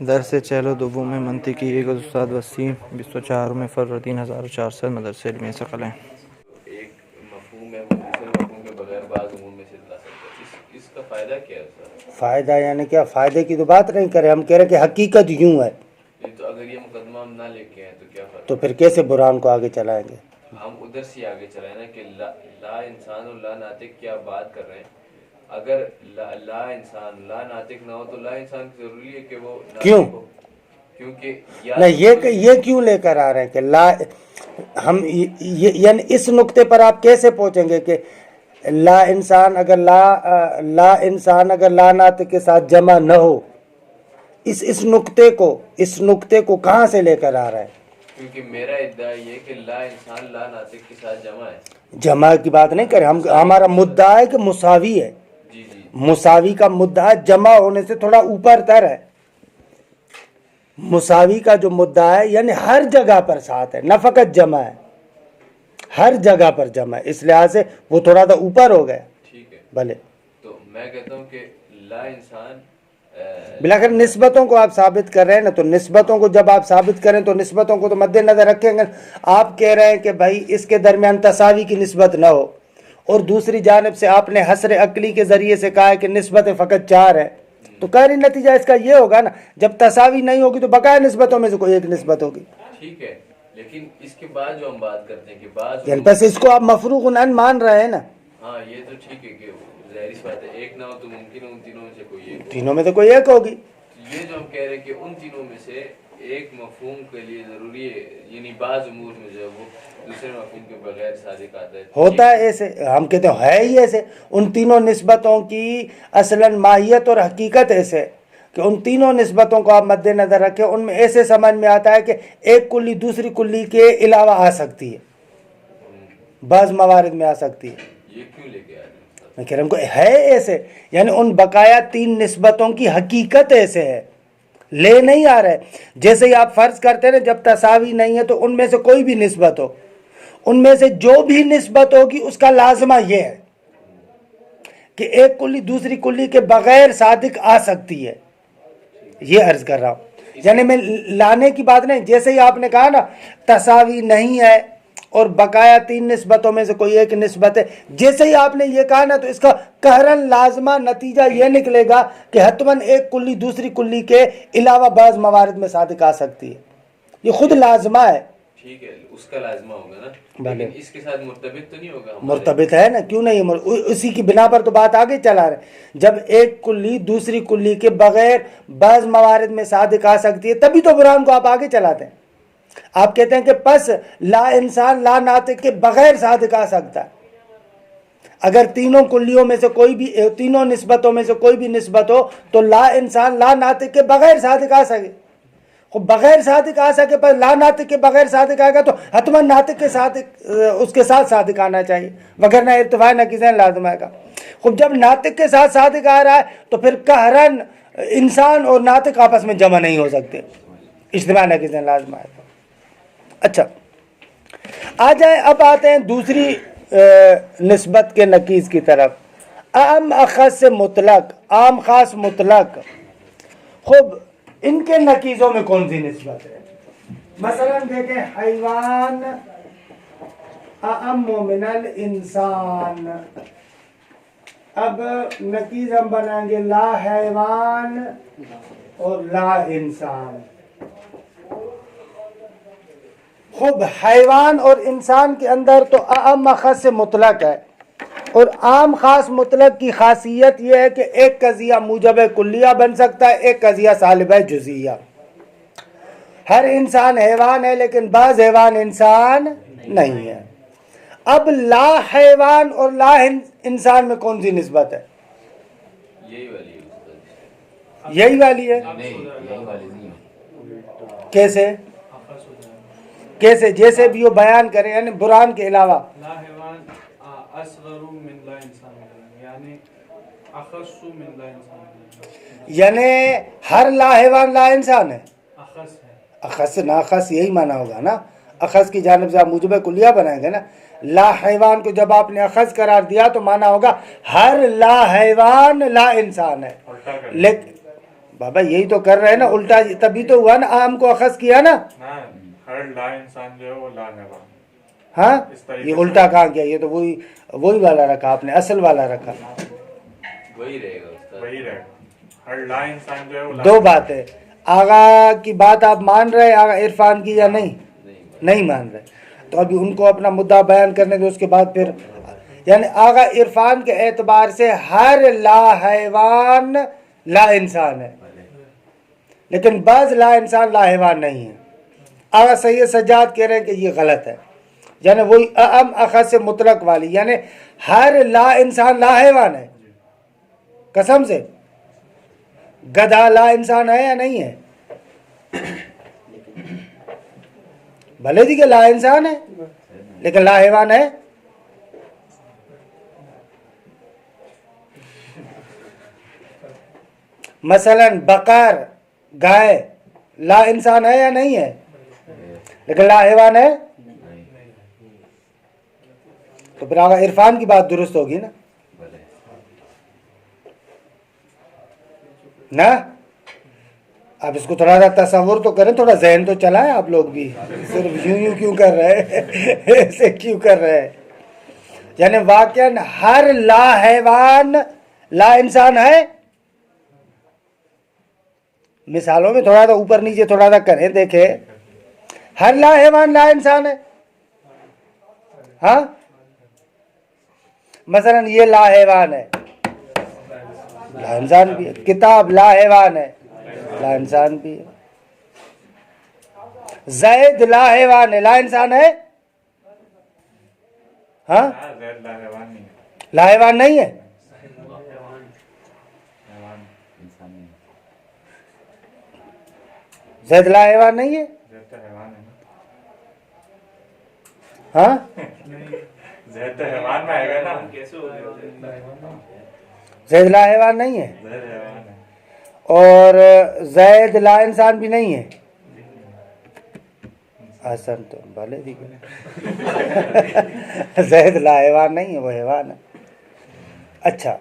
درس چهل و دوم منطقی یک از استاد وسیم 24 فروری 1400 مدرسه علمیہ ثقلین. ایک مفہوم ہے وہ دوسرے مفہوم کے بغیر بعض عموم میں سے لا سکتا ہے. اس کا فائدہ کیا ہے سر؟ فائدہ یعنی کیا؟ فائدے کی تو بات نہیں کریں، ہم کہہ رہے ہیں کہ حقیقت یوں ہے. تو اگر یہ مقدمہ ہم نہ لے کے ہیں تو کیا فرق؟ تو پھر کیسے برہان کو آگے چلائیں گے؟ ہم ادھر سے آگے چلائیں نا کہ لا انسان اور لا ناطق کیا بات کر رہے ہیں. اگر لا انسان لا ناطق نہ ہو تو لا انسان ضروری ہے کہ وہ کیوں؟ ہو، کیونکہ نہیں، یہ کیوں لے کر آ رہے ہیں کہ لا ہم یعنی اس نقطے پر آپ کیسے پہنچیں گے کہ لا انسان اگر لا ناطق کے ساتھ جمع نہ ہو؟ اس نقطے کو کہاں سے لے کر آ رہا ہے؟ کیونکہ میرا ادعا یہ ہے کہ لا انسان لا ناطق کے ساتھ جمع ہے. جمع کی بات نہیں کریں ہم، ہمارا مدعا ہے کہ مساوی ہے. جی جی مساوی کا مدعا جمع ہونے سے تھوڑا اوپر تر ہے. مساوی کا جو مدعا ہے یعنی ہر جگہ پر ساتھ ہے، نہ فقط جمع ہے، ہر جگہ پر جمع ہے، اس لحاظ سے وہ تھوڑا سا اوپر ہو گیا. ٹھیک ہے. بھلے تو میں کہتا ہوں کہ لا انسان بلاخر نسبتوں کو آپ ثابت کر رہے ہیں نا، تو نسبتوں کو جب آپ ثابت کریں تو نسبتوں کو تو مد نظر رکھیں گے. آپ کہہ رہے ہیں کہ بھائی اس کے درمیان تساوی کی نسبت نہ ہو، اور دوسری جانب سے آپ نے حصر عقلی کے ذریعے سے کہا ہے کہ نسبتیں فقط 4 ہیں، تو قہری نتیجہ اس کا یہ ہوگا نا جب تساوی نہیں ہوگی تو بقایا نسبتوں میں سے کوئی ایک نسبت ہوگی. ٹھیک ہے، لیکن اس کے بعد جو ہم بات کرتے ہیں کہ بعض یعنی بس اس کو آپ مفروغ عن مان رہے ہیں نا. ہاں یہ تو ٹھیک ہے کہ ظاہر سی بات ہے ایک نہ ہو تو ممکن ہے ان تینوں میں سے کوئی ایک. تینوں میں سے کوئی ایک ہوگی. یہ جو ہم کہہ رہے ہیں کہ ان تینوں میں سے ایک مفہوم کے لیے ضروری ہے، یعنی بعض امور میں جو ہے وہ دوسرے مفہوم کے بغیر صادق آتا ہے. ہوتا ہے ایسے، ہم کہتے ہیں ہے ہی ایسے. ان تینوں نسبتوں کی اصلاً ماہیت اور حقیقت ایسے کہ ان تینوں نسبتوں کو آپ مد نظر رکھیں، ان میں ایسے سمجھ میں آتا ہے کہ ایک کلی دوسری کلی کے علاوہ آ سکتی ہے، بعض موارد میں آ سکتی ہے. یہ کیوں لے کے آ رہے ہیں؟ میں کہہ رہا ہوں کہ ہے ایسے، یعنی ان بقایا 3 نسبتوں کی حقیقت ایسے ہے، لے نہیں آ رہے. جیسے ہی آپ فرض کرتے ہیں نا جب تساوی نہیں ہے تو ان میں سے کوئی بھی نسبت ہو، ان میں سے جو بھی نسبت ہوگی اس کا لازمہ یہ ہے کہ ایک کلی دوسری کلی کے بغیر صادق آ سکتی ہے. یہ عرض کر رہا ہوں، یعنی میں لانے کی بات نہیں. جیسے ہی آپ نے کہا نا تساوی نہیں ہے اور بقایا 3 نسبتوں میں سے کوئی ایک نسبت ہے، جیسے ہی آپ نے یہ کہا نا تو اس کا قہراً لازمہ نتیجہ یہ نکلے گا کہ حتماً ایک کلی دوسری کلی کے علاوہ بعض موارد میں صادق آ سکتی ہے. یہ خود لازمہ ہے. ٹھیک ہے، اس کا لازمہ ہوگا نا، بھلے لیکن اس کے ساتھ مرتبط تو نہیں ہوگا. مرتبط ہے نا، کیوں نہیں؟ اسی کی بنا پر تو بات آگے چلا رہے ہیں. جب ایک کلی دوسری کلی کے بغیر بعض موارد میں صادق آ سکتی ہے تبھی تو برہان کو آپ آگے چلاتے ہیں. آپ کہتے ہیں کہ پس لا انسان لا ناطق کے بغیر صادق آ سکتا ہے. اگر تینوں کلیوں میں سے کوئی بھی، تینوں نسبتوں میں سے کوئی بھی نسبت ہو تو لا انسان لا ناطق کے بغیر صادق آ سکے. بغیر صادق آ سکے پر لا ناطق کے بغیر صادق آئے گا تو حتماً ناطق کے ساتھ اس کے ساتھ صادق آنا چاہیے، وگرنہ ارتفاع نقیضین لازم آئے گا. خب جب ناطق کے ساتھ صادق آ رہا ہے تو پھر قہراً انسان اور ناطق آپس میں جمع نہیں ہو سکتے، اجتماع نقیضین لازم آئے گا. اچھا آ جائیں، اب آتے ہیں دوسری نسبت کے نقیض کی طرف. عام اخص سے مطلق، عام خاص مطلق. خوب ان کے نقیضوں میں کون سی نسبت ہے؟ مثلا دیکھیں حیوان اعم من الانسان. اب نقیض ہم بنائیں گے لا حیوان اور لا انسان. خب حیوان اور انسان کے اندر تو اعم خاص مطلق ہے، اور عام خاص مطلق کی خاصیت یہ ہے کہ ایک قضیہ موجب کلیہ بن سکتا ہے، ایک قضیہ سالب جزیہ. ہر انسان حیوان ہے لیکن بعض حیوان انسان نہیں ہے. اب لا حیوان اور لا انسان میں کون سی نسبت ہے؟ یہی والی ہے. یہی والی ہے. نہیں یہی والی نہیں ہے. کیسے جیسے بھی وہ بیان کرے، یعنی برہان کے علاوہ. لا حیوان اصغر من لا انسان، یعنی اخص من لا انسان، یعنی ہر لا حیوان لا انسان ہے. اخص ہے. اخص ناخص یہی معنی ہوگا نا. اخص کی جانب سے آپ موجب کلیہ بنائیں گے نا. لا حیوان کو جب آپ نے اخص قرار دیا تو معنی ہوگا ہر لا حیوان لا انسان ہے. لیکن بابا یہی تو کر رہے ہیں نا الٹا, تبھی تو ہوا نا عام کو اخذ کیا نا. ہر لا انسان جو ہے وہ لا حیوان. ہاں یہ الٹا کہاں کیا, یہ تو وہی والا رکھا آپ نے, اصل والا رکھا. وہی رہے گا استاد. وہی رہے گا, ہر لا انسان جو ہے وہ لا. دو باتیں, آغا کی بات آپ مان رہے آغا عرفان کی یا نہیں؟ نہیں مان رہے. تو ابھی ان کو اپنا مدعا بیان کرنے دو, اس کے بعد پھر یعنی آغا عرفان کے اعتبار سے ہر لا حیوان لا انسان ہے, لیکن بعض لا انسان لا حیوان نہیں ہے. آغا سید سجاد کہہ رہے ہیں کہ یہ غلط ہے, یعنی وہی اعم اخذ سے مطلق والی, یعنی ہر لا انسان لا حیوان ہے. قسم سے گدھا لا انسان ہے یا نہیں ہے؟ بھلے دی کہ لا انسان ہے لیکن لا حیوان ہے. مثلا بقر گائے لا انسان ہے یا نہیں ہے, لیکن لا حیوان ہے. تو پھر آغا عرفان کی بات درست ہوگی نا. آپ اس کو تھوڑا سا تصور تو کریں, تھوڑا ذہن تو چلائیں آپ لوگ بھی, صرف یوں کیوں کر رہے ہیں, ایسے کیوں کر رہے ہیں. یعنی واقعاً ہر لا حیوان لا انسان ہے. مثالوں میں تھوڑا سا اوپر نیچے تھوڑا سا کریں, دیکھیں ہر لا حیوان لا انسان ہے. ہاں مثلا یہ لا حیوان ہے, لا انسان بھی ہے. کتاب لا حیوان ہے, لا انسان بھی ہے. زید لا حیوان ہے, لا انسان ہے. ہاں زید لا حیوان نہیں ہے. لا حیوان نہیں ہے. زید لا حیوان نہیں ہے. زید تو حیوان ہے نا. ہاں زید تو حیوان میں آئے گا نا. زید لا حیوان نہیں ہے, زید حیوان ہے. اور زید لا انسان بھی نہیں ہے. حسن تو بھلے دیکھے زید لا حیوان نہیں ہے, وہ حیوان ہے. اچھا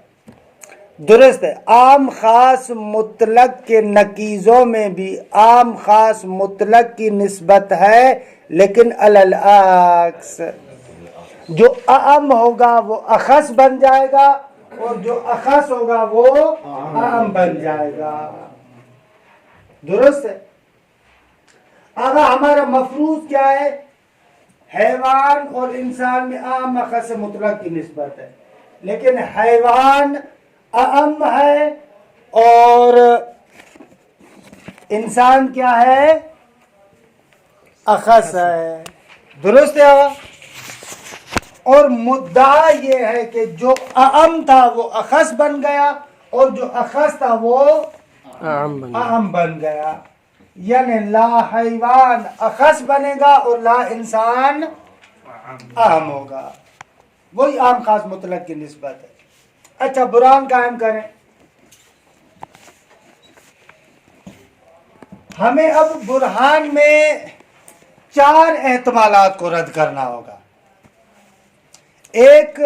درست ہے. عام خاص مطلق کے نکیزوں میں بھی عام خاص مطلق کی نسبت ہے, لیکن العکس جو اعم ہوگا وہ اخص بن جائے گا, اور جو اخص ہوگا وہ اعم بن جائے گا. درست ہے. اب ہمارا مفروض کیا ہے؟ حیوان اور انسان میں عام اخص مطلق کی نسبت ہے, لیکن حیوان اعم ہے اور انسان کیا ہے؟ اخص ہے. درست ہے. اور مدعا یہ ہے کہ جو اعم تھا وہ اخص بن گیا, اور جو اخص تھا وہ اعم بن گیا. یعنی لا حیوان اخص بنے گا اور لا انسان اعم ہوگا. وہی عام خاص مطلق کی نسبت ہے. اچھا برہان قائم کریں. ہمیں اب برہان میں 4 احتمالات کو رد کرنا ہوگا. ایک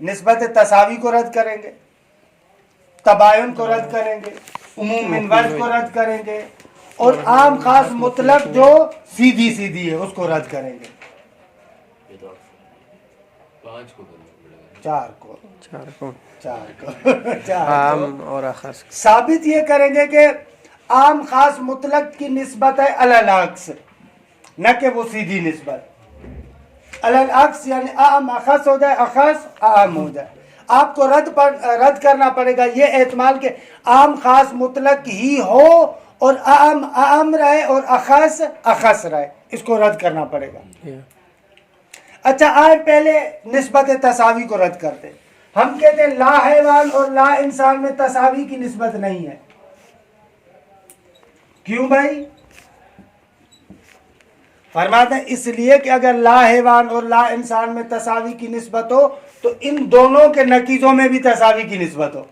نسبت تساوی کو رد کریں گے, تباین کو رد کریں گے, عموم من وجہ کو رد کریں گے, اور عام خاص مطلق جو سیدھی سیدھی ہے اس کو رد کریں گے. 5 کو کرنا پڑے گا. 4 کو 4 عام اور اخص. ثابت یہ کریں گے کہ عام خاص مطلق کی نسبت ہے العکس, نہ کہ وہ سیدھی نسبت. العکس یعنی عام اخص ہو جائے, اخص عام ہو جائے. آپ کو رد کرنا پڑے گا یہ احتمال کہ عام خاص مطلق ہی ہو اور عام عام رہے اور اخص اخص رہے. اس کو رد کرنا پڑے گا. اچھا آئے پہلے نسبت تساوی کو رد کرتے. ہم کہتے ہیں لا حیوان اور لا انسان میں تساوی کی نسبت نہیں ہے. کیوں بھائی؟ فرماتے ہیں اس لیے کہ اگر لا حیوان اور لا انسان میں تساوی کی نسبت ہو تو ان دونوں کے نکیزوں میں بھی تساوی کی نسبت ہو.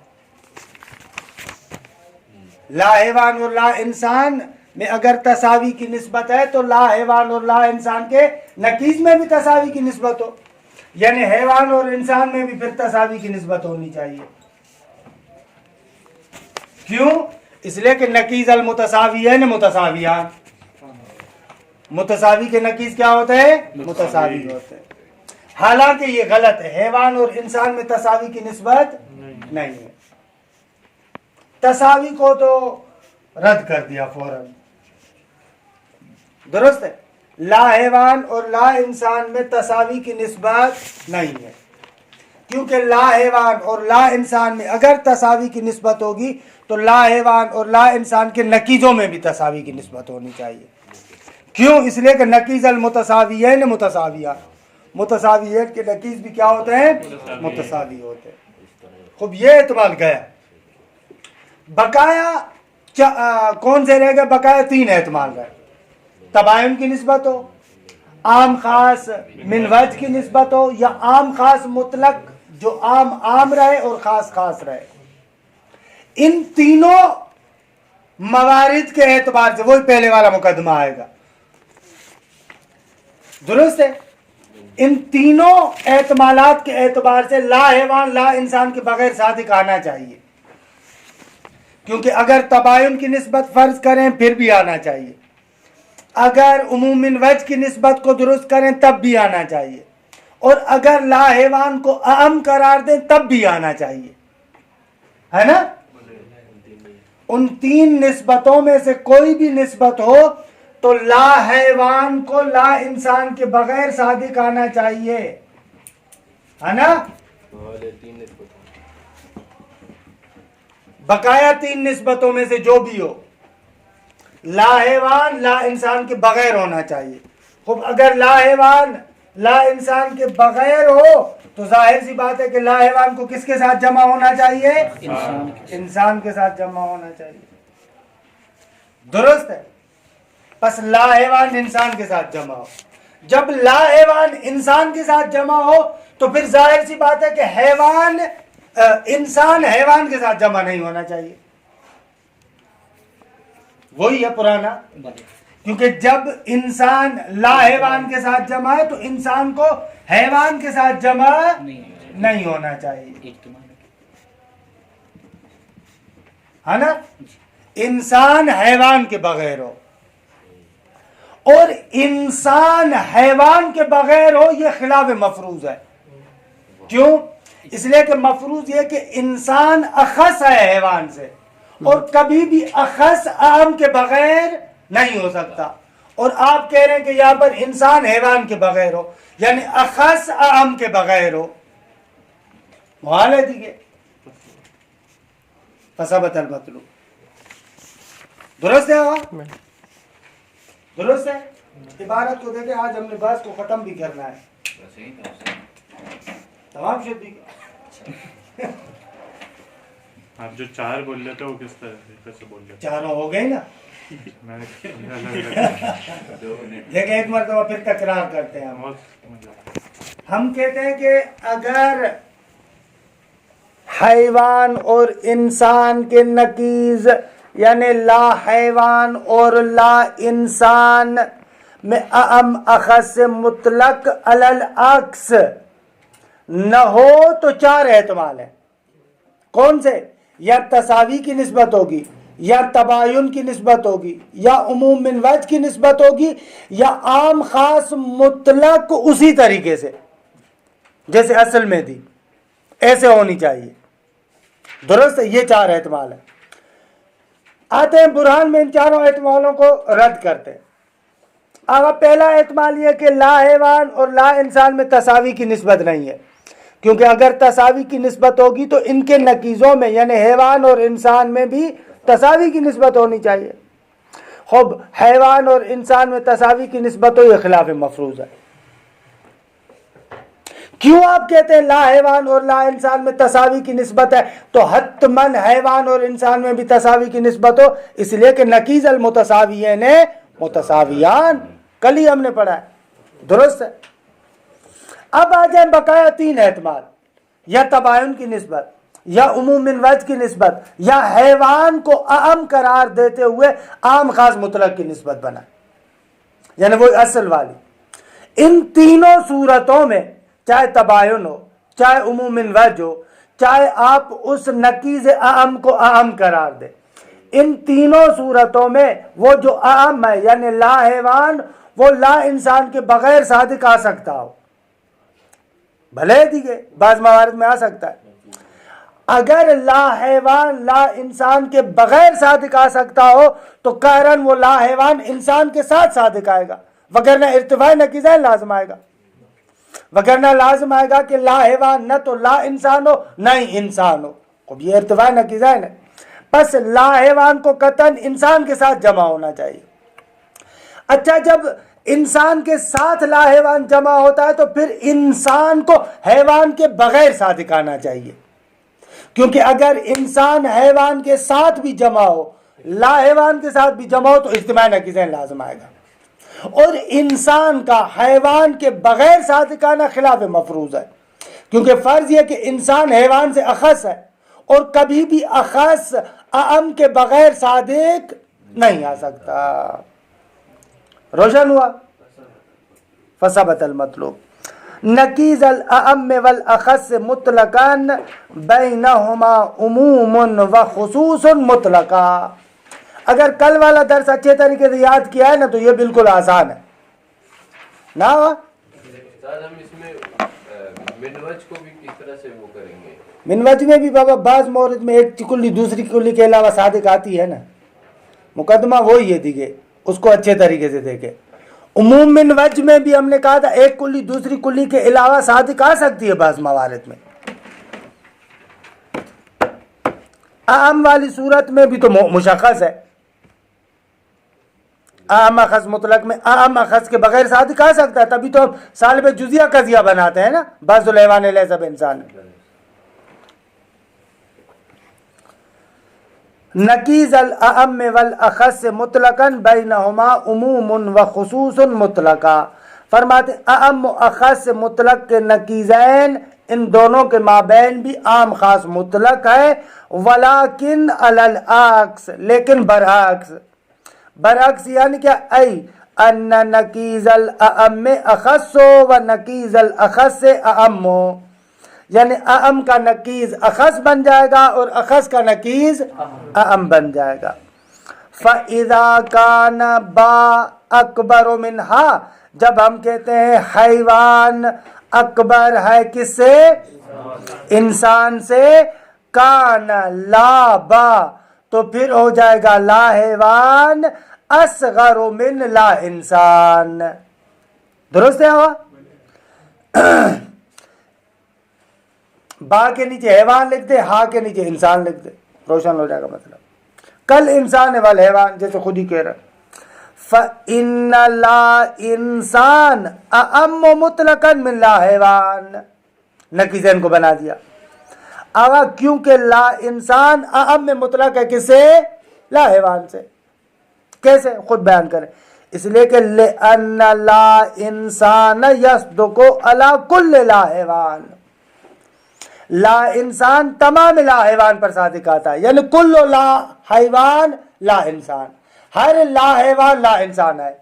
لا حیوان اور لا انسان میں اگر تساوی کی نسبت ہے تو لا حیوان اور لا انسان کے نکیز میں بھی تساوی کی نسبت ہو. یعنی حیوان اور انسان میں بھی پھر تساوی کی نسبت ہونی چاہیے. کیوں؟ اس لیے کہ نکیز المتساویین متساویان، متساوی کے نکیز کیا ہوتے ہیں؟ متساوی ہوتے ہیں. حالانکہ یہ غلط ہے، حیوان اور انسان میں تساوی کی نسبت نہیں ہے. تساوی کو تو رد کر دیا فوراً. درست ہے، لا حیوان اور لا انسان میں تساوی کی نسبت نہیں ہے، کیونکہ لا حیوان اور لا انسان میں اگر تساوی کی نسبت ہوگی تو لا حیوان اور لا انسان کے نکیزوں میں بھی تساوی کی نسبت ہونی چاہیے. کیوں؟ اس لیے کہ نکیز المتساویین متساویان، متساویین کے نکیز بھی کیا ہوتے ہیں؟ متساوی ہوتے ہیں. خوب، یہ احتمال گیا. بقایا کون سے رہ گئے؟ بقایا 3 احتمال رہے. تباین کی نسبت ہو، عام خاص من وجہ کی نسبت ہو، یا عام خاص مطلق جو عام رہے اور خاص خاص رہے. ان تینوں موارد کے اعتبار سے وہی پہلے والا مقدمہ آئے گا. درست ہے؟ ان تینوں احتمالات کے اعتبار سے لا حیوان لا انسان کے بغیر صادق آنا چاہیے، کیونکہ اگر تباین کی نسبت فرض کریں پھر بھی آنا چاہیے، اگر عموم من وجہ کی نسبت کو درست کریں تب بھی آنا چاہیے، اور اگر لا حیوان کو اعم قرار دیں تب بھی آنا چاہیے، ہے نا؟ ان 3 نسبتوں میں سے کوئی بھی نسبت ہو تو لا حیوان کو لا انسان کے بغیر صادق آنا چاہیے، ہے نا؟ بقایا 3 نسبتوں میں سے جو بھی ہو، لا حیوان لا انسان کے بغیر ہونا چاہیے. خوب، اگر لا حیوان لا انسان کے بغیر ہو تو ظاہر سی بات ہے کہ لا حیوان کو کس کے ساتھ جمع ہونا چاہیے؟ انسان کے ساتھ جمع ہونا چاہیے. درست ہے؟ پس لا حیوان انسان کے ساتھ جمع ہو. جب لا حیوان انسان کے ساتھ جمع ہو تو پھر ظاہر سی بات ہے کہ انسان حیوان کے ساتھ جمع نہیں ہونا چاہیے. وہی ہے پرانا، کیونکہ جب انسان لا حیوان کے ساتھ جمع ہے تو انسان کو حیوان کے ساتھ جمع نہیں ہونا چاہیے، ہے نا؟ انسان حیوان کے بغیر ہو اور انسان حیوان کے بغیر ہو، یہ خلاف مفروض ہے. کیوں؟ اس لیے کہ مفروض یہ کہ انسان اخص ہے حیوان سے، اور کبھی بھی اخص عام کے بغیر نہیں ہو سکتا. اور آپ کہہ رہے ہیں کہ یہاں پر انسان حیوان کے بغیر ہو، یعنی اخص عام کے بغیر ہو. محال ہے دیکھیے، فثبت المطلوب. درست ہے آقا؟ درست ہے. عبارت کو دیکھیں، آج ہم نے بحث کو ختم بھی کرنا ہے. تمام شدی آپ جو 4 بول لیتے ہو کس طرح سے بول لیتے؟ چاروں ہو گئے نا. میں دیکھیں ایک مرتبہ پھر تکرار کرتے ہیں. ہم کہتے ہیں کہ اگر حیوان اور انسان کے نکیز یعنی لا حیوان اور لا انسان میں اعم اخص مطلق علل عکس نہ ہو تو 4 احتمال ہیں. کون سے؟ یا تساوی کی نسبت ہوگی، یا تباین کی نسبت ہوگی، یا عموم من وجہ کی نسبت ہوگی، یا عام خاص مطلق اسی طریقے سے جیسے اصل میں تھی ایسے ہونی چاہیے. درست ہے؟ یہ 4 احتمال ہیں. آتے ہیں برہان میں ان 4 احتمالوں کو رد کرتے ہیں. اب پہلا احتمال یہ کہ لا حیوان اور لا انسان میں تساوی کی نسبت نہیں ہے، کیونکہ اگر تساوی کی نسبت ہوگی تو ان کے نکیزوں میں یعنی حیوان اور انسان میں بھی تساوی کی نسبت ہونی چاہیے. خوب، حیوان اور انسان میں تساوی کی نسبت ہو، یہ خلاف مفروض ہے. کیوں آپ کہتے ہیں لا حیوان اور لا انسان میں تساوی کی نسبت ہے؟ تو حتماً حیوان اور انسان میں بھی تساوی کی نسبت ہو، اس لیے کہ نکیز المتساویین متساویان کل ہی ہم نے پڑھا ہے. درست ہے؟ اب آ جائیں بقایا 3 احتمال، یا تباین کی نسبت، یا عموم من وجہ کی نسبت، یا حیوان کو اعم قرار دیتے ہوئے عام خاص مطلق کی نسبت بنا، یعنی وہ اصل والی. ان تینوں صورتوں میں چاہے تباین ہو، چاہے عموم من وجہ ہو، چاہے آپ اس نکیز اعم کو اعم قرار دیں، ان تینوں صورتوں میں وہ جو اعم ہے یعنی لا حیوان وہ لا انسان کے بغیر صادق آ سکتا ہو، بھلے دیکھے بعض موارد میں آ سکتا ہے. اگر لا حیوان لا انسان کے بغیر صادق آ سکتا ہو تو قہراً وہ لا حیوان انسان کے ساتھ صادق آئے گا، وگرنہ ارتفاع نقیضین لازم آئے گا. وگرنہ لازم آئے گا کہ لا حیوان نہ تو لا انسان ہو نہ ہی انسان ہو. اب یہ ارتفاع نقیضین ہے. بس لا حیوان کو قطعاً انسان کے ساتھ جمع ہونا چاہیے. اچھا، جب انسان کے ساتھ لا حیوان جمع ہوتا ہے تو پھر انسان کو حیوان کے بغیر صادق آنا چاہیے، کیونکہ اگر انسان حیوان کے ساتھ بھی جمع ہو لا حیوان کے ساتھ بھی جمع ہو تو اجتماع نقیضین لازم آئے گا. اور انسان کا حیوان کے بغیر صادق آنا خلاف مفروض ہے، کیونکہ فرض یہ کہ انسان حیوان سے اخص ہے اور کبھی بھی اخص اعم کے بغیر صادق نہیں آ سکتا. روشن ہوا؟ فثبت المطلوب. نقیض الاعم والاخص مطلقا بینہما عموم و خصوص مطلقا. اگر کل والا درس اچھے طریقے سے یاد کیا ہے نا تو یہ بالکل آسان ہے نا. استاد ہم اس میں منوج کو بھی کس طرح سے وہ کریں گے؟ منوج میں بھی بابا بعض مورد میں ایک کلی دوسری کلی کے علاوہ صادق آتی ہے نا. مقدمہ وہی ہے دیکھے، اس کو اچھے طریقے سے دیکھے. عموم منوج میں بھی ہم نے کہا تھا ایک کلی دوسری کلی کے علاوہ صادق آ سکتی ہے بعض موارد میں. اعم والی صورت میں بھی تو مشخص ہے. اعم اخص مطلق میں اعم اخص کے بغیر صادق آ سکتا ہے، تبھی تو ہم صالب جزیہ قضیہ بناتے ہیں نا. بعض الحیوان لیس بانسان. نقیض الاعم والاخص مطلقا بینہما عموم و خصوص مطلقا. فرماتے اعم و اخص مطلق کے نقیضین ان دونوں کے مابین بھی عام خاص مطلق ہے. ولیکن علی العکس، لیکن برعکس. برعکس یعنی کیا؟ ای ان نقیض الاعم اخص و نقیض الاخص اعم، یعنی اعم کا نقیض اخص بن جائے گا اور اخص کا نقیض اعم بن جائے گا. فَإِذَا كَانَ با اکبر منہا، جب ہم کہتے ہیں حیوان اکبر ہے کس سے؟ انسان سے. کان لا با، تو پھر ہو جائے گا لا حیوان اصغر من لا انسان. درست ہے ہوا؟ با کے نیچے حیوان لکھ دے، ہا کے نیچے انسان لکھ دے، روشن ہو جائے گا مطلب. کل انسان والحیوان جیسے خود ہی کہہ رہا ہے. فَإِنَّ لا انسان اعم مطلقا من لا حیوان. نقیضین کو بنا دیا. آگا کیونکہ لا انسان اعم مطلق ہے کس سے؟ لا حیوان سے. کیسے؟ خود بیان کریں. اس لیے کہ لِأَنَّ لا انسان يصدق علی کل لا حیوان. لا انسان تمام لا حیوان پر صادق آتا ہے، یعنی کل لا حیوان لا انسان. ہر لا حیوان لا انسان ہے،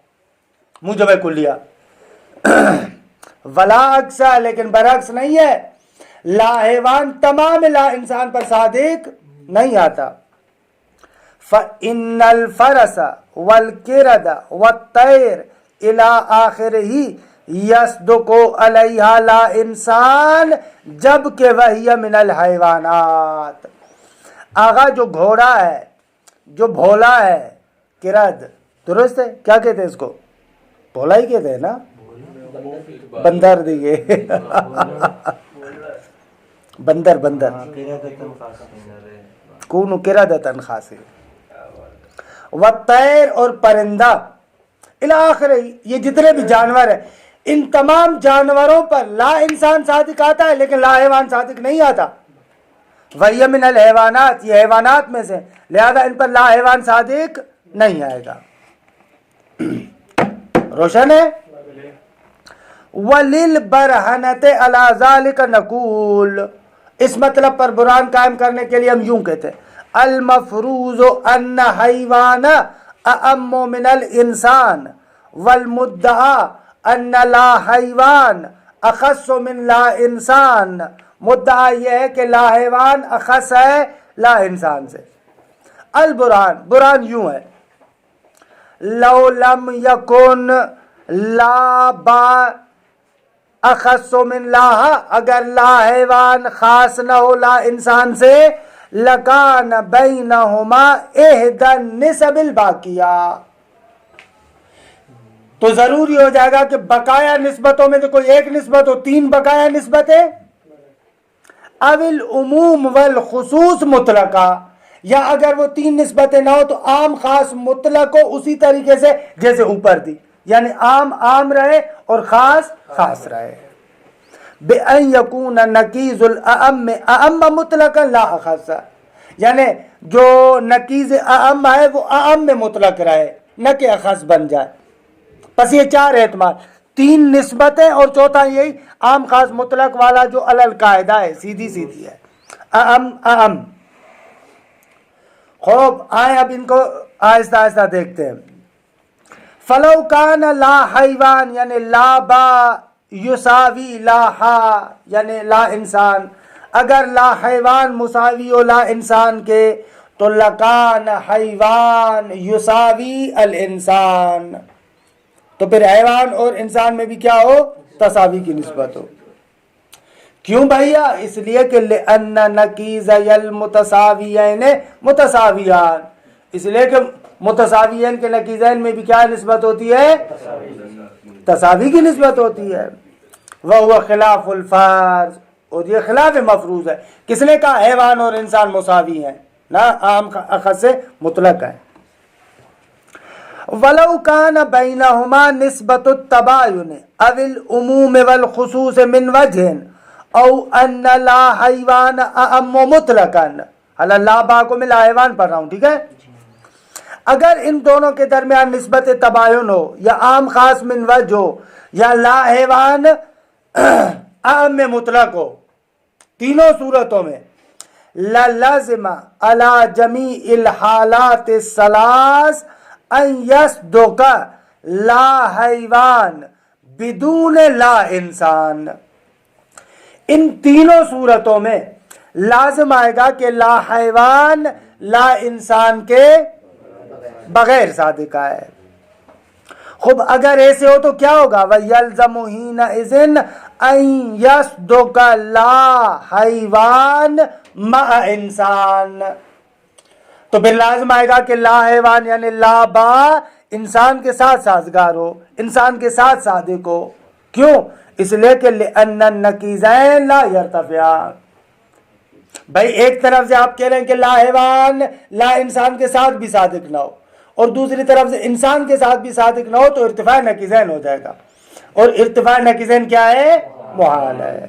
موجب کلیہ. ولا عکسا، لیکن برعکس نہیں ہے. لا حیوان تمام لا انسان پر صادق نہیں آتا. فَإِنَّ الْفَرَسَ وَالْقِرَدَ وَالطَّيْرَ إِلَىٰ آخِرِهِ يَصْدُقُ عَلَيْهَا لا انسان جبکہ وَهِيَ مِنَ الْحَيْوَانَات. آغا جو گھوڑا ہے، جو بھولا ہے، کرد، درست ہے؟ کیا کہتے ہیں اس کو؟ بھولا ہی کہتے ہیں نا. بندر دیکھے بندر کونو قردۃ خاصی. والطیر، اور پرندہ. الاخر، یہ جتنے بھی جانور ہیں ان تمام جانوروں پر لا انسان صادق آتا ہے لیکن لا حیوان صادق نہیں آتا. وَهِيَ مِنَ الْحَيْوَانَات، یہ حیوانات میں سے، لہذا ان پر لا حیوان صادق نہیں آئے گا. روشن ہے؟ وَلِلْبَرْهَنَةِ عَلَى ذَلِكَ نَقُولُ. اس مطلب پر برہان قائم کرنے کے لیے ہم یوں کہتے ہیں المفروض ان حیوان اعم من الانسان والمدعا ان لا حیوان اخص من لا انسان. مدعا یہ ہے کہ لا حیوان اخص ہے لا انسان سے. البرہان، برہان یوں ہے، لو لم یکن لا با اخص من لا، اگر لا حیوان خاص نہ ہو لا انسان سے، لکان بینہما احدی النسب الباقیہ، تو ضروری ہو جائے گا کہ بقایا نسبتوں میں سے کوئی ایک نسبت ہو، تین بقایا نسبتیں، او العموم والخصوص مطلقہ، یا اگر وہ تین نسبتیں نہ ہو تو عام خاص مطلق ہو اسی طریقے سے جیسے اوپر دی، یعنی عام عام رہے اور خاص خاص رہے، بأن یکون نقیض الاعم اعم مطلقا لا اخص، یعنی جو نقیض اعم ہے وہ اعم میں مطلق رہے نہ کہ اخص بن جائے. بس یہ چار احتمال، تین نسبتیں اور چوتھا یہی عام خاص مطلق والا جو علی القاعدہ ہے، سیدھی سیدھی ہے، اعم اعم. خوب آئیں اب ان کو آہستہ آہستہ دیکھتے ہیں. فلو کان لا حیوان یعنی لا با یساوی لا ہا یعنی لا انسان، اگر لا حیوان مساوی ہو لا انسان کے تو لکان حیوان یساوی الانسان، تو پھر حیوان اور انسان میں بھی کیا ہو؟ تساوی کی نسبت ہو. کیوں بھیا؟ اس لیے کہ لأن نقیضی المتساویین متساویان، اس لیے کہ متساویین کے نقیضین میں بھی کیا نسبت ہوتی ہے؟ تساوی کی نسبت ہوتی ہے. وہو خلاف الفرض، اور یہ خلاف مفروض ہے. کس نے کہا حیوان اور انسان مساوی ہیں؟ نہ، عام اخذ سے مطلق ہے. ولو کان بینہما نسبت التباین او العموم والخصوص من وجہ او ان لا حیوان اعم مطلقا، لا با کو میں لا حیوان پڑھ رہا ہوں، ٹھیک ہے؟ اگر ان دونوں کے درمیان نسبت تباین ہو یا عام خاص من وجہ ہو یا لا حیوان اعم میں مطلق ہو، تینوں صورتوں میں لازم علی جمیع الحالات الثلاث ان یصدق لا حیوان بدون لا انسان. ان تینوں صورتوں میں لازم آئے گا کہ لا حیوان لا انسان کے بغیر صادقہ ہے. خوب اگر ایسے ہو تو کیا ہوگا؟ وَيَلْزَمُ حِينَئِذٍ أَن يَصْدُقَ لَا حَيْوَانَ مَعَ انسان، تو پھر لازم آئے گا کہ لا حیوان یعنی لا با انسان کے ساتھ سازگار ہو، انسان کے ساتھ صادق ہو. کیوں؟ اس لیے کہ لأن النقیضین لا یرتفعان. بھائی ایک طرف سے آپ کہہ رہے ہیں کہ لا حیوان لا انسان کے ساتھ بھی صادق نہ ہو، اور دوسری طرف سے انسان کے ساتھ بھی صادق نہ ہو، تو ارتفاع نقیضین ہو جائے گا، اور ارتفاع نقیضین کیا ہے؟ محال ہے.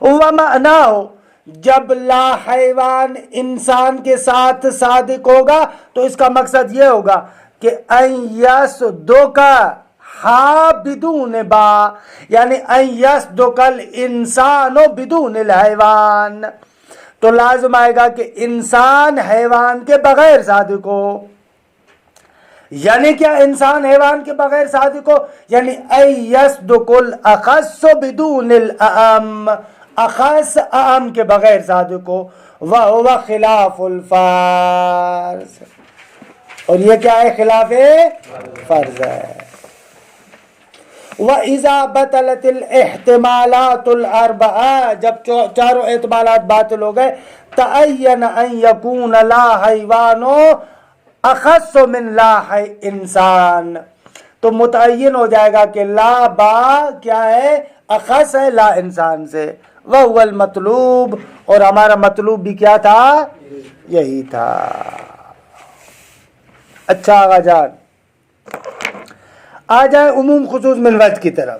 وَمَعْنَاهُ، جب لا حیوان انسان کے ساتھ صادق ہوگا تو اس کا مقصد یہ ہوگا کہ ان یصدق ہا بدون با، یعنی ان یصدق الانسان بدون الحیوان، تو لازم آئے گا کہ انسان حیوان کے بغیر صادق ہو. یعنی کیا انسان حیوان کے بغیر صادق ہو؟ یعنی ان یصدق الاخص بدون الاعم، اخص اعم کے بغیر صادق ہو. وَهُوَ خلاف الفرض، اور یہ کیا ہے؟ خلاف فرض ہے. وَإِذَا بَطَلَتِ الْاحْتِمَالَاتُ الْأَرْبَعَةُ، جب چاروں احتمالات باطل ہو گئے، تَعَيَّنَ أَن يَكُونَ لَا حَيْوَانٌ أَخَصُّ مِن لَا إِنسَانٍ، تو متعین ہو جائے گا کہ لا با کیا ہے؟ اخص ہے لا انسان سے. وَهُوَ الْمَطْلُوب، اور ہمارا مطلوب بھی کیا تھا؟ یہی تھا. اچھا آغا جان، آ جائیں عموم خصوص من وجہ کی طرف.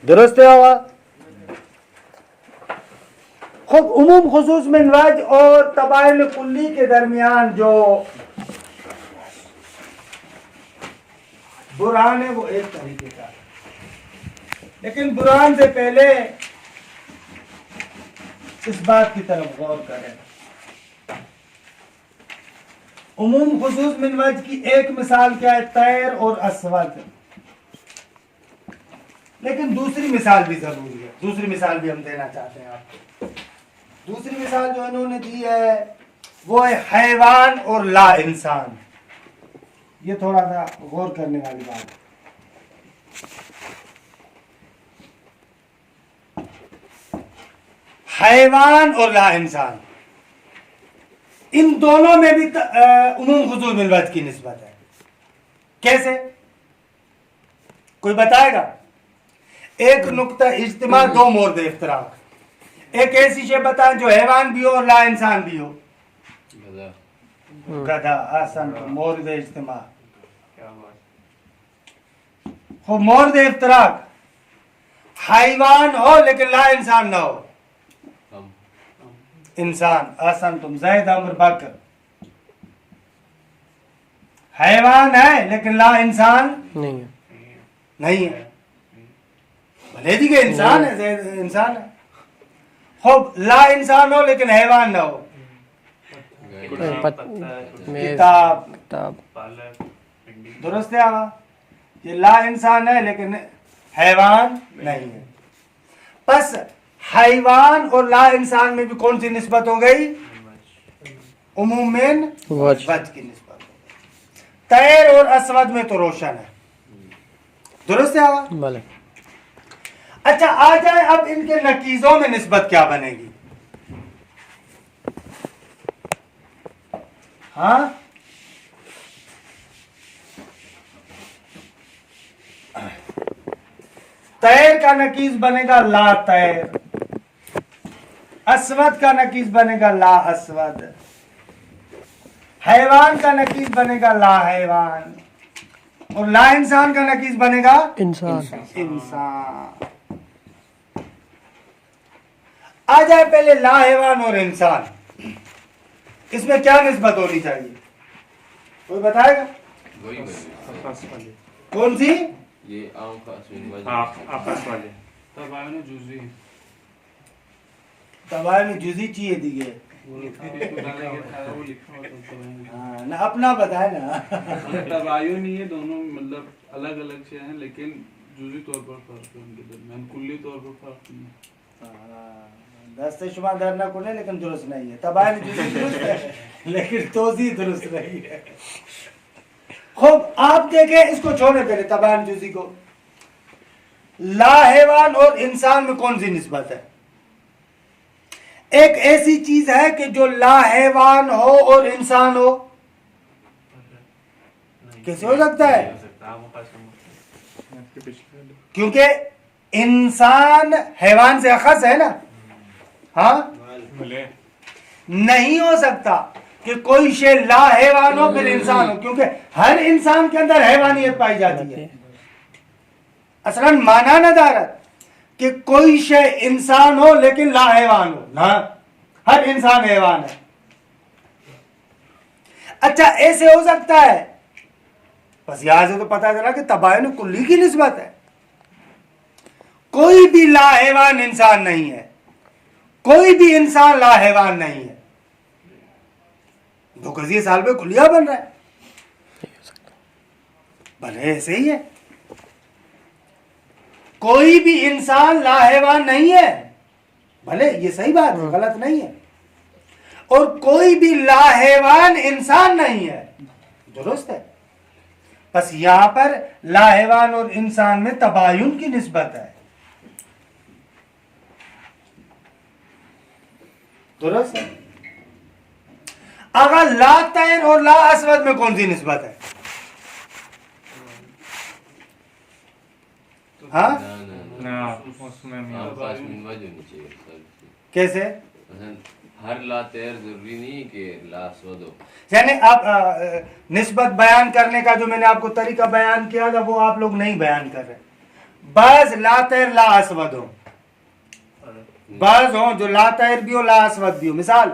درست ہے ہوا؟ خب عموم خصوص من وجہ اور تباین کلی کے درمیان جو برہان ہے وہ ایک طریقے کا، لیکن برہان سے پہلے اس بات کی طرف غور کریں. عموم خصوص من وجہ کی ایک مثال کیا ہے؟ طیر اور اسود. لیکن دوسری مثال بھی ضروری ہے، دوسری مثال بھی ہم دینا چاہتے ہیں آپ کو. دوسری مثال جو انہوں نے دی ہے وہ ہے حیوان اور لا انسان. یہ تھوڑا سا غور کرنے والی بات ہے. حیوان اور لا انسان ان دونوں میں بھی عموم حضور بالوجہ کی نسبت ہے. کیسے؟ کوئی بتائے گا؟ ایک نقطہ اجتماع، دو مورد افتراق. ایک ایسی شے بتائیں جو حیوان بھی ہو اور لا انسان بھی ہو. گدھا. آسان. مورد اجتماع. مورد افتراق حیوان ہو لیکن لا انسان نہ ہو. انسان. آسان. تم. زید عمر بکر. حیوان ہے لیکن لا انسان نہیں ہے. بھلے دی کہ انسان ہے، زید انسان ہے. خوب لا انسان ہو لیکن حیوان نہ ہو. کتاب. درست ہے آقا؟ یہ لا انسان ہے لیکن حیوان نہیں ہے. پس حیوان اور لا انسان میں بھی کون سی نسبت ہو گئی؟ عموم من وجہ کی نسبت ہو گئی. طیر اور اسود میں تو روشن ہے. درست ہے آقا؟ بلے. اچھا آ جائے اب ان کے نقیضوں میں نسبت کیا بنے گی؟ ہاں طیر کا نقیض بنے گا لا طیر. اسود کا نقیض بنے گا لا اسود. حیوان کا نقیض بنے گا لا حیوان. اور لا انسان کا نقیض بنے گا انسان. آ جائے پہلے لا حیوان اور انسان، اس میں کیا نسبت ہونی چاہیے؟ کوئی بتائے گا؟ وہی کون سی؟ یہ عام خاص من وجہ. آپس والے. تباین جزئی. تباین جزئی چاہیے دیگے. وہ لکھا ہوتا نہ اپنا بتائے نا. تباین ہی ہے، دونوں مطلب الگ الگ سے ہیں لیکن جزئی طور پر فرق ہے ان کے درمیان، کلی طور پر فرق نہیں ہے. دست شما در نہ کنے لیکن درست نہیں ہے. تباین جزئی درست ہے لیکن توضیح درست نہیں ہے. خوب آپ دیکھیں اس کو چھوڑے پہلے تباین جزئی کو. لا حیوان اور انسان میں کون سی نسبت ہے؟ ایک ایسی چیز ہے کہ جو لا حیوان ہو اور انسان ہو. کیسے ہو سکتا ہے؟ کیونکہ انسان حیوان سے اخص ہے نا. ہاں نہیں ہو سکتا کہ کوئی شے لا حیوان ہو پھر انسان ہو، کیونکہ ہر انسان کے اندر حیوانیت پائی جاتی ہے. اصلا مانا ندارت کہ کوئی شے انسان ہو لیکن لا حیوان ہو. نہ، ہر انسان حیوان ہے. اچھا ایسے ہو سکتا ہے؟ بس یہاں سے تو پتا چلا کہ تباین کلی کی نسبت ہے. کوئی بھی لا حیوان انسان نہیں ہے، کوئی بھی انسان لا حیوان نہیں ہے. دو قضیے سال پہ کلیہ بن رہا ہے. بھلے ایسے ہی ہے. کوئی بھی انسان لا حیوان نہیں ہے، بھلے یہ صحیح بات ہے، غلط نہیں ہے. اور کوئی بھی لا حیوان انسان نہیں ہے. درست ہے. بس یہاں پر لا حیوان اور انسان میں تباین کی نسبت ہے. درست ہے. اگر لا طیر اور لا اسود میں کون سی نسبت ہے؟ ہاں اس میں عام خاص من وجہ ہونی چاہیے سر. کیسے؟ مثلا ہر لا تیر ضروری نہیں کہ لا اسود ہو. یعنی آپ نسبت بیان کرنے کا جو میں نے آپ کو طریقہ بیان کیا تھا وہ آپ لوگ نہیں بیان کر رہے. بعض لا طیر لا اسود ہو، بعض ہوں جو لا طیر بھی ہو لا اسود بھی ہو. مثال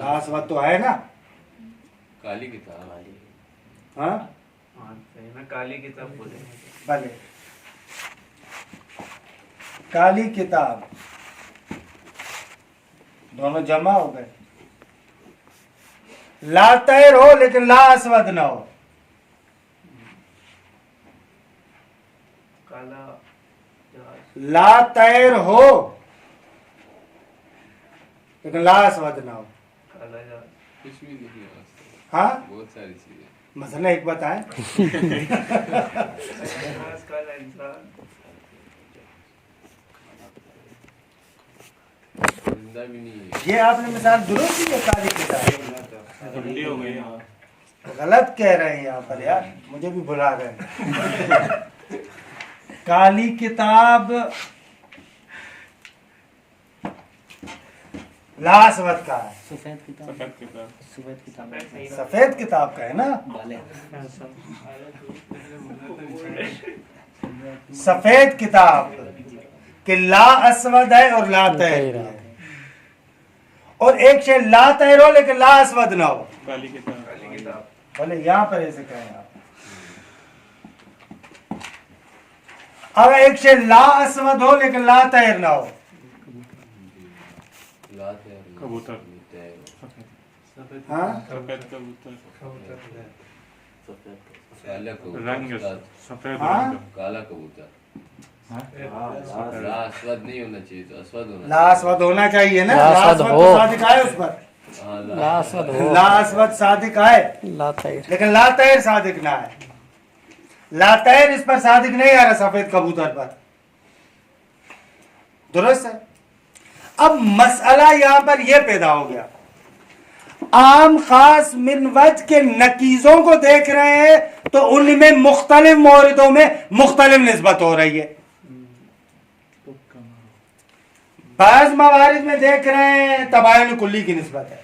لا اسود تو ہے نا. کالی کتاب. ہاں کالی کتاب بولے. بھلے کالی کتاب دونوں جمع ہو گئے. لا طیر ہو لیکن لا اسود نہ ہو. لا طیر ہو لیکن لا اسود نہ ہو. کچھ بھی نہیں ہے، ہاں بہت ساری چیزیں. مثلا ایک بتائیں. زندہ بھی نہیں ہے. یہ آپ نے مثال درست کی ہے کالی کتاب. الٹی ہو گئی. غلط کہہ رہے ہیں یہاں پر یار، مجھے بھی بلا رہے ہیں. کالی کتاب لا اسود کا ہے، سفید کتاب. سفید کتاب کا ہے نا. سفید کتاب کہ لا اسود ہے اور لا طیر ہے، اور ایک شے لا طیر ہو لیکن لا اسود نہ ہو. کالی کتاب. بھلے یہاں پر ایسے کہیں آپ. اگر ایک شے لا اسود ہو لیکن لا طیر نہ ہو. کبوتر. ہاں سفید کبوتر. کالا رنگ کبوتر. سفید ہاں؟ رنگ. کالا کبوتر. لا اسود نہیں ہونا چاہیے، تو اسود ہونا لا اسود ہونا چاہیے نا. لا لا اسود اسود ہو. تو صادق آئے اس پر. ہاں لا اسود ہو، لا اسود صادق آئے لا طیر. لیکن لا طیر صادق نہ آئے. لا طیر اس پر صادق نہیں آ رہا سفید کبوتر پر. درست ہے. اب مسئلہ یہاں پر یہ پیدا ہو گیا، عام خاص من وجہ کے نکیزوں کو دیکھ رہے ہیں تو ان میں مختلف موردوں میں مختلف نسبت ہو رہی ہے. بعض موارد میں دیکھ رہے ہیں تباین کلی کی نسبت ہے،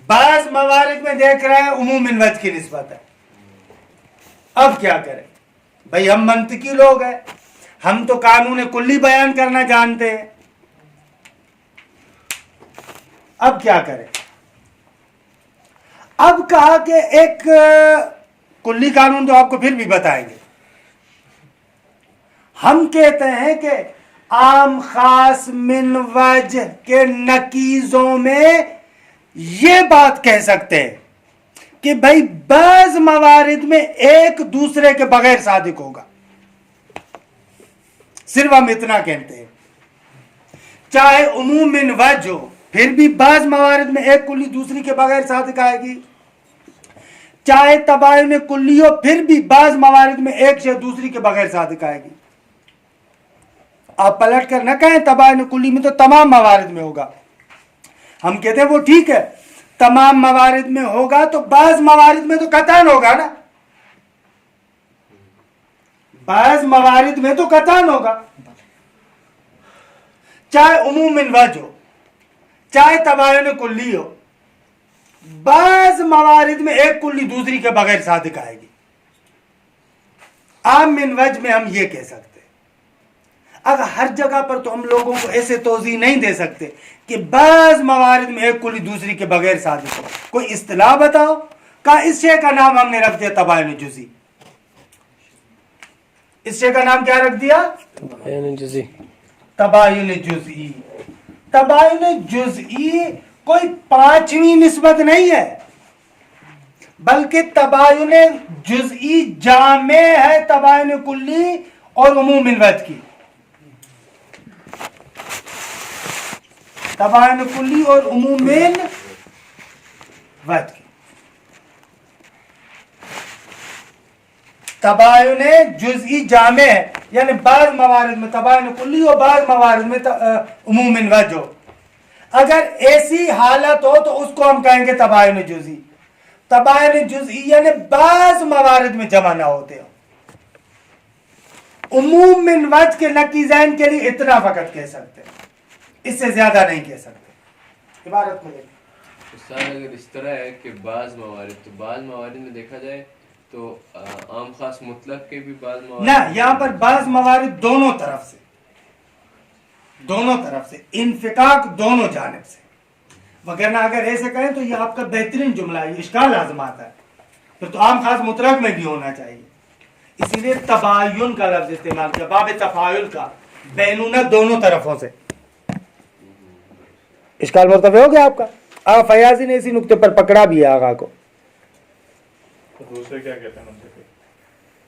بعض موارد میں دیکھ رہے ہیں عموم من وجہ کی نسبت ہے. اب کیا کریں بھئی، ہم منطقی لوگ ہیں، ہم تو قانون کلی بیان کرنا جانتے ہیں. اب کیا کریں؟ اب کہا کہ ایک کلی قانون تو آپ کو پھر بھی بتائیں گے. ہم کہتے ہیں کہ عام خاص من وجہ کے نکیزوں میں یہ بات کہہ سکتے ہیں کہ بھائی بعض موارد میں ایک دوسرے کے بغیر صادق ہوگا. صرف ہم اتنا کہتے ہیں. چاہے عموم من وجہ ہو پھر بھی بعض موارد میں ایک کلی دوسری کے بغیر صادق آئے گی. چاہے تباین کلی ہو پھر بھی بعض موارد میں ایک شے دوسری کے بغیر صادق آئے گی. آپ پلٹ کر نہ کہیں تباین کلی میں تو تمام موارد میں ہوگا. ہم کہتے ہیں وہ ٹھیک ہے، تمام موارد میں ہوگا تو بعض موارد میں تو قطعاً ہوگا نا. بعض موارد میں تو قطعاً ہوگا، چاہے عموم من وجہ ہو چاہے تباین کلی ہو. بعض موارد میں ایک کلی دوسری کے بغیر صادق آئے گی. عام من وجہ میں ہم یہ کہہ سکتے ہیں. اب ہر جگہ پر تو ہم لوگوں کو ایسے توضیح نہیں دے سکتے کہ بعض موارد میں ایک کلی دوسری کے بغیر صادق ہو. کوئی اصطلاح بتاؤ. کہا اس شے کا نام ہم نے رکھ دیا تباین جزئی. اس شے کا نام کیا رکھ دیا؟ تباین جزئی. تباین جزئی. تباین جزئی کوئی پانچویں نسبت نہیں ہے، بلکہ تباین جزئی جامع ہے تباین کلی اور عموم من وجہ کی. تباین کلی اور عموم من وجہ کی. تباین جزئی جامع ہے، یعنی بعض موارد میں تباین کلی اور بعض موارد میں عموم من وجہ ہو. اگر ایسی حالت ہو تو اس کو ہم کہیں گے تباین جزئی. تباین جزئی یعنی بعض موارد میں جمع نہ ہوتے ہو. عموم من وجہ کے نقیزین کے لیے اتنا فقط کہہ سکتے ہیں، اس سے زیادہ نہیں کہہ سکتے. عبارت میں دیکھیں. استاد اگر اس طرح ہے کہ بعض موارد، تو بعض موارد میں دیکھا جائے تو عام خاص مطلق کے بھی بعض موارد نہ، یہاں پر بعض موارد دونوں طرف سے، دونوں طرف سے انفقاق دونوں جانب سے. وغیرہ اگر ایسے کہیں تو یہ آپ کا بہترین جملہ ہے، اشکال لازم آتا ہے. پھر تو عام خاص مطلق میں بھی ہونا چاہیے. اسی لیے تباین کا لفظ استعمال کیا، باب تفاعل کا، بینونہ دونوں طرفوں سے. اشکال مرتفع ہو گیا آپ کا. آغا فیاضی نے اسی نقطے پر پکڑا بھی ہے آغا کو. دوسرے کیا کہتے ہیں منطقی؟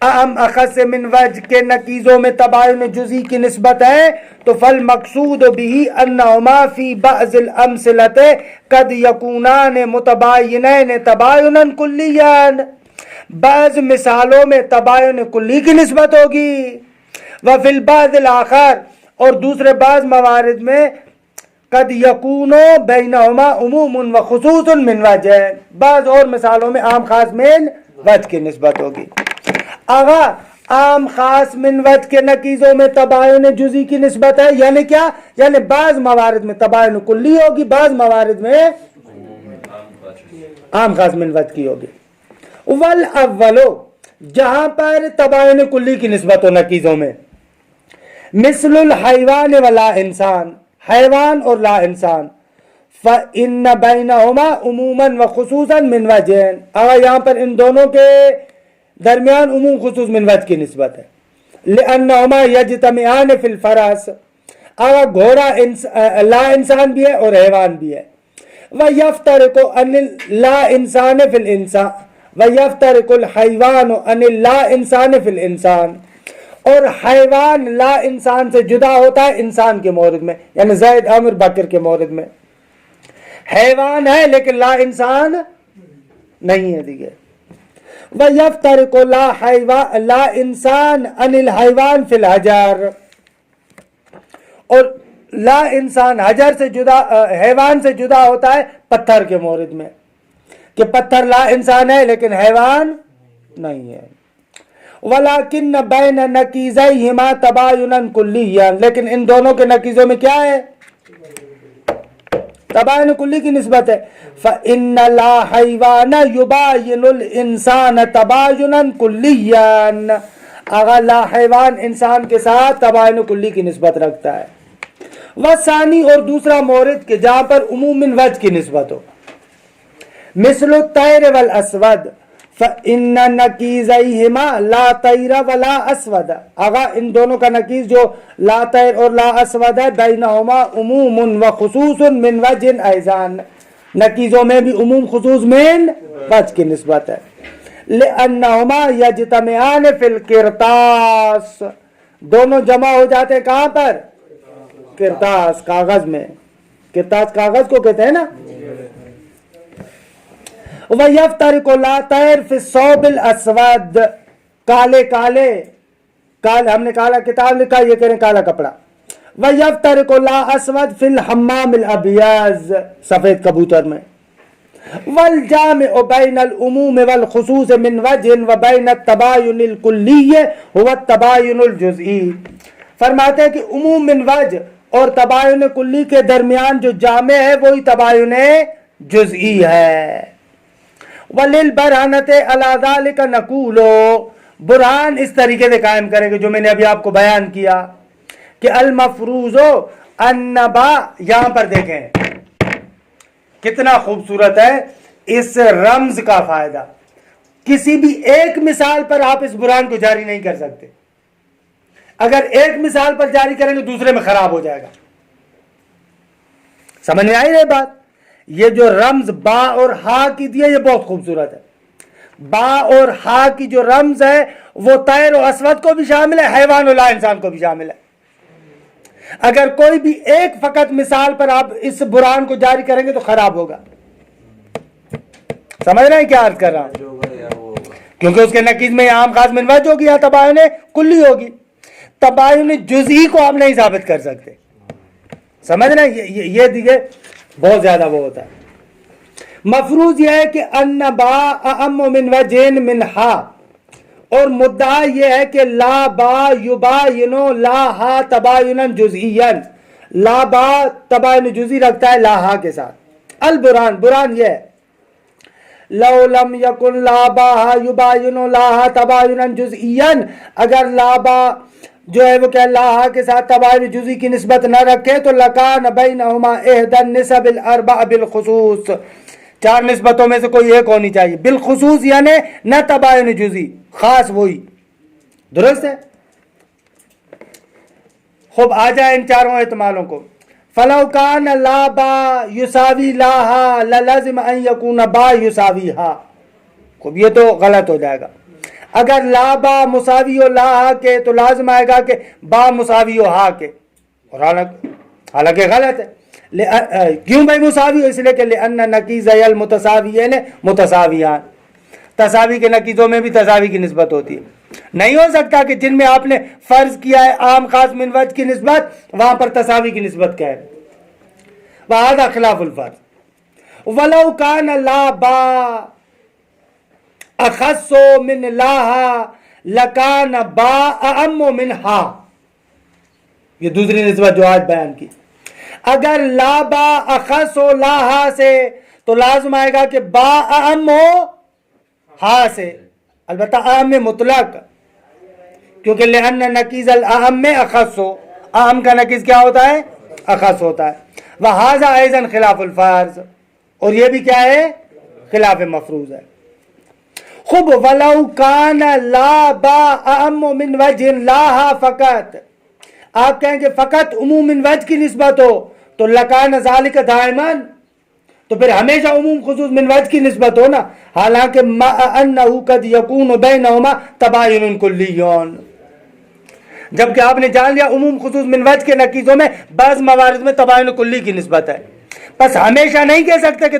ام اخص من وجہ کے نقیزوں میں تباین جزئی کی نسبت ہے تو فالمقصود به انہما فی بعض الامثلۃ قد یکونان متباینین تباینًا کلیا، بعض مثالوں میں تباین کلی کی نسبت ہوگی، وفی البعض الآخر اور دوسرے بعض موارد میں قد یکون بینہما عموم و خصوص من وجہ، بعض اور مثالوں میں عام خاص من وجہ کی نسبت ہوگی۔ آغا عام خاص من وجہ کے نقیزوں میں تباین جزئی کی نسبت ہے، یعنی کیا؟ یعنی بعض موارد میں تباین کلی ہوگی، بعض موارد میں عام خاص من وجہ کی ہوگی۔ والاولو جہاں پر تباین کلی کی نسبت ہو نقیزوں میں، مثل الحیوان ولا انسان، حیوان اور لا انسان، فإن بینہما عموما و خصوصا من وجہین، اگر یہاں پر ان دونوں کے درمیان عموم خصوص من وجہ کی نسبت ہے، لأنہما یجتمعان فی الفرس، اگر گھوڑا لا انسان بھی ہے اور حیوان بھی ہے، ویفترق عن لا انسان فی الانسان ویفترق الحیوان عن لا انسان فی الانسان، اور حیوان لا انسان سے جدا ہوتا ہے انسان کے مورد میں، یعنی زید عمر بکر کے مورد میں، حیوان ہے لیکن لا انسان نہیں ہے دیگه۔ وَيَفْتَرِقُ لا انسان عن الحیوان فی الحجر، اور لا انسان حجر سے جدا، حیوان سے جدا ہوتا ہے پتھر کے مورد میں، کہ پتھر لا انسان ہے لیکن حیوان نہیں ہے۔ ولیکن بین نقیضیہما تباینًا کلیا، لیکن ان دونوں کے نقیضوں میں کیا ہے؟ تباین کلی کی نسبت ہے۔ فإن لا حیوان یباین الانسان تباینًا کلیا، اگر لا حیوان انسان کے ساتھ تباین کلی کی نسبت رکھتا ہے۔ وثانی اور دوسرا مورد کہ جہاں پر عموم من وجہ کی نسبت ہو، مثل الطیر والاسود، فإن نقیضیہما لا طیر ولا اسود، اگر ان دونوں کا نقیض جو لا طیر اور لا اسود ہے، بینہما عموم و خصوص من وجہ ایضاً، نقیضوں میں بھی عموم خصوص من وجہ کی نسبت ہے، لأنہما یجتمعان فی القرطاس، دونوں جمع ہو جاتے ہیں کہاں پر؟ قرطاس، کاغذ میں، قرطاس کاغذ کو کہتے ہیں نا۔ وَيَفْتَرِقُ لَا طَيْرٌ فِي الثَّوْبِ الْأَسْوَدِ، کالے کالے ہم نے کالا کتاب لکھا، یہ کہہ رہے ہیں کالا کپڑا۔ وَيَفْتَرِقُ لَا أَسْوَدُ فِي الْحَمَّامِ الْأَبْيَضِ، سفید کبوتر میں۔ وَالْجَامِعُ بَيْنَ الْعُمُومِ وَالْخُصُوصِ مِنْ وَجْهٍ وَبَيْنَ التَّبَايُنِ الْكُلِّيِّ هُوَ التَّبَايُنُ الْجُزْئِيُّ، فرماتے ہیں کہ عموم من وجہ اور تباین کلی کے درمیان جو جامع ہے وہی تباین جزئی ہے۔ وَلِلْبَرْهَنَةِ عَلَى ذَلِكَ نَقُولُ، برہان اس طریقے سے قائم کرے گا جو میں نے ابھی آپ کو بیان کیا کہ المفروض النبا، یہاں پر دیکھیں کتنا خوبصورت ہے اس رمز کا فائدہ، کسی بھی ایک مثال پر آپ اس برہان کو جاری نہیں کر سکتے، اگر ایک مثال پر جاری کریں گے دوسرے میں خراب ہو جائے گا۔ سمجھ میں آئی یہ بات؟ یہ جو رمز با اور ہا کی دی ہے یہ بہت خوبصورت ہے۔ با اور ہا کی جو رمز ہے وہ طیر و اسود کو بھی شامل ہے، حیوان و لا انسان کو بھی شامل ہے۔ اگر کوئی بھی ایک فقط مثال پر آپ اس برہان کو جاری کریں گے تو خراب ہوگا۔ سمجھ رہے ہیں کیا عرض کر رہا ہوں؟ کیونکہ اس کے نقیض میں عام خاص من وجہ ہوگی یا تباین کلی ہوگی، تباین جزئی کو آپ نہیں ثابت کر سکتے۔ سمجھ رہے ہیں؟ یہ دیکھیں بہت زیادہ وہ ہوتا ہے۔ مفروض یہ ہے کہ ان با اعم من وجہن من ہا، اور مدعا یہ ہے کہ لا با یباینو لا ہا تباینًا جزئیًا، لا با تباین جزئی رکھتا ہے لا ہا کے ساتھ۔ البرہان، برہان یہ ہے لو لم یکن لا با یباینو لا ہا تباینًا جزئیًا، اگر لا با جو ہے وہ کہ اللہ کے ساتھ تباین جزئی کی نسبت نہ رکھے تو لکان بینہما احدی النسب الاربع بالخصوص، چار نسبتوں میں سے کوئی ایک ہونی چاہیے، بالخصوص یعنی نہ تباین جزئی، خاص وہی، درست ہے؟ خوب آ جائے ان چاروں احتمالوں کو۔ فلو کان لا با یساوی لا ہا للازم ان یکون با یساوی ہا، خوب یہ تو غلط ہو جائے گا۔ اگر لا با مساوی ہو لا ہا کے تو لازم آئے گا کہ با مساوی ہو ہا کے، اور حالانکہ غلط ہے۔ کیوں بھائی مساوی ہو؟ اس لیے کہ لأن نقیضی المتساویین متساویان، تساوی کے نقیضوں میں بھی تساوی کی نسبت ہوتی ہے۔ نہیں ہو سکتا کہ جن میں آپ نے فرض کیا ہے عام خاص من وجہ کی نسبت، وہاں پر تساوی کی نسبت کیا ہے؟ وہذا خلاف الفرض۔ ولو کان لا با اخص من لاہا لکان با اعم من ہا، یہ دوسری نسبت جو آج بیان کی۔ اگر لا با اخص ہو لاہا سے تو لازم آئے گا کہ با اعم ہو ہا سے، البتہ اعم مطلق، کیونکہ لأن نقیض الاعم میں اخص ہو، اعم کا نقیض کیا ہوتا ہے؟ اخص ہوتا ہے۔ وہذا ایضا خلاف الفرض، اور یہ بھی کیا ہے؟ خلاف مفروض ہے۔ خوب ولو کان لا با اعم من وجہ لاہا فقط، آپ کہیں کہ فقط عموم من وجہ کی نسبت ہو تو لکان ذالک دائما، تو پھر ہمیشہ عموم خصوص من وجہ کی نسبت ہو نا، حالانکہ ما انہو قد یکون بینہما تباین کلیون، جبکہ آپ نے جان لیا عموم خصوص من وجہ کے نقیضوں میں بعض موارد میں تباین کلی کی نسبت ہے، بس ہمیشہ نہیں کہہ سکتے کہ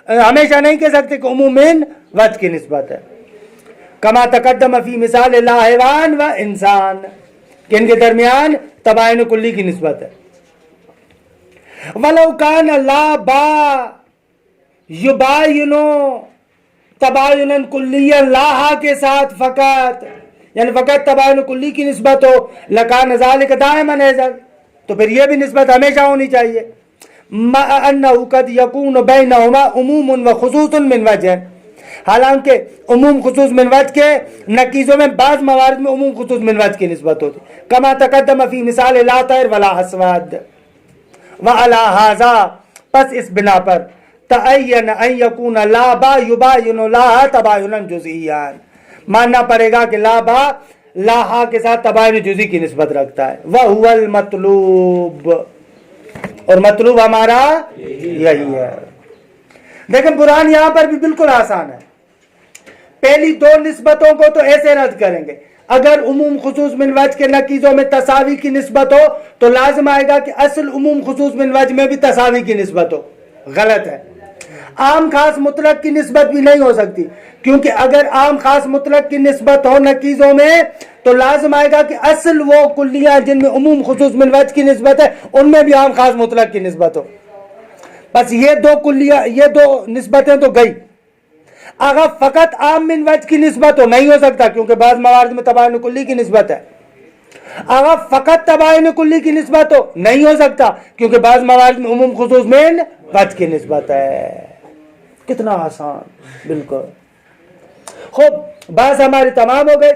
ہمیشہ نہیں کہہ سکتے کہ عموم من وجہ کی نسبت ہے۔ کما تقدم فی مثال لا حیوان و انسان، کہ ان کے درمیان تباین کلی کی نسبت ہے۔ ولو کان لا با یباینو تباین کلیا لاہا کے ساتھ فقط، یعنی فقط تباین کلی کی نسبت ہو، لکان ذالک دائما ایضا، تو پھر یہ بھی نسبت ہمیشہ ہونی چاہیے۔ ما انہ قد یکون بینہما عموم و خصوص من وجہ، حالانکہ عموم خصوص من وجہ کے نقیضوں میں بعض موارد میں عموم خصوص من وجہ کی نسبت ہوتی، کما تقدم فی مثال لا طیر ولا اسود۔ وعلی ھذا، پس اس بنا پر تعین ان یکون لا با یباین لاہا تبایناً جزئیاً، ماننا پڑے گا کہ لا با لاہا کے ساتھ تباین جزئی کی نسبت رکھتا ہے۔ وہو المطلوب، اور مطلوب ہمارا یہی ہے۔ لیکن قرآن یہاں پر بھی بالکل آسان ہے، پہلی دو نسبتوں کو تو ایسے رد کریں گے، اگر عموم خصوص من وجہ کے نقیضوں میں تساوی کی نسبت ہو تو لازم آئے گا کہ اصل عموم خصوص من وجہ میں بھی تساوی کی نسبت ہو، غلط ہے۔ عام خاص مطلق کی نسبت بھی نہیں ہو سکتی، کیونکہ اگر عام خاص مطلق کی نسبت ہو نقیضوں میں تو لازم آئے گا کہ اصل وہ کلیہ جن میں عموم خصوص من وجہ کی نسبت ہے ان میں بھی عام خاص مطلق کی نسبت ہو، بس یہ دو نسبتیں تو گئی۔ اگر فقط عام من وجہ کی نسبت ہو نہیں ہو سکتا، کیونکہ بعض موارد میں تباین کلی کی نسبت ہے۔ اگر فقط تباین کلی کی نسبت ہو نہیں ہو سکتا، کیونکہ بعض موارد میں عموم خصوص من وجہ کی نسبت ہے۔ کتنا آسان، بالکل۔ خوب، بات ہماری تمام ہو گئی۔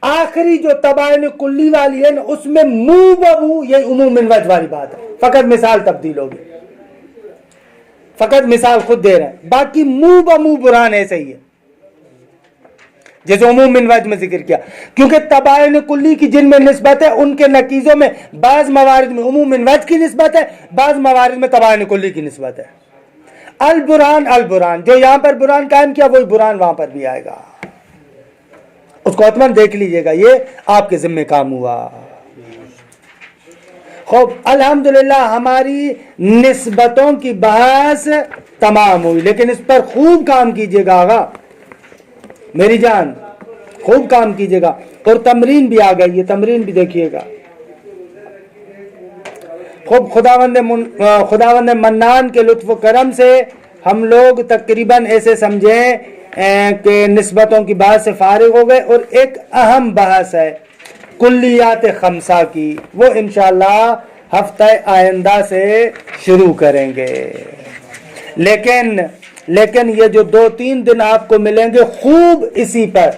آخری جو تباین کلی والی ہے نا، اس میں منہ بمو یہ عموم من وجہ والی بات ہے، فقط مثال تبدیل ہوگی، فقط مثال خود دے رہے ہیں، باقی منہ بمو برہان ایسے ہی ہے جیسے عموم من وجہ میں ذکر کیا، کیونکہ تباین کلی کی جن میں نسبت ہے ان کے نقیضوں میں بعض موارد میں عموم من وجہ کی نسبت ہے، بعض موارد میں تباین کلی کی نسبت ہے۔ البرہان جو یہاں پر برہان قائم کیا وہی برہان وہاں پر بھی آئے گا، اس کو حتماً دیکھ لیجئے گا، یہ آپ کے ذمہ کام ہوا۔ خوب، الحمدللہ ہماری نسبتوں کی بحث تمام ہوئی، لیکن اس پر خوب کام کیجئے گا آغا میری جان، خوب کام کیجئے گا۔ اور تمرین بھی آ گئی، یہ تمرین بھی دیکھیے گا۔ خوب، خداوند منان کے لطف و کرم سے ہم لوگ تقریباً ایسے سمجھیں کہ نسبتوں کی بحث سے فارغ ہو گئے، اور ایک اہم بحث ہے کلیات خمسہ کی، وہ انشاءاللہ ہفتہ آئندہ سے شروع کریں گے۔ لیکن یہ جو 2-3 دن آپ کو ملیں گے خوب اسی پر،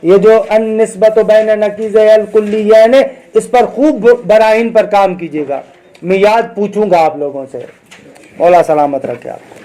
یہ جو النسبت بین نقیضی الکلیین، اس پر خوب براہین پر کام کیجیے گا، میں یاد پوچھوں گا آپ لوگوں سے۔ مولا سلامت رکھے آپ کو۔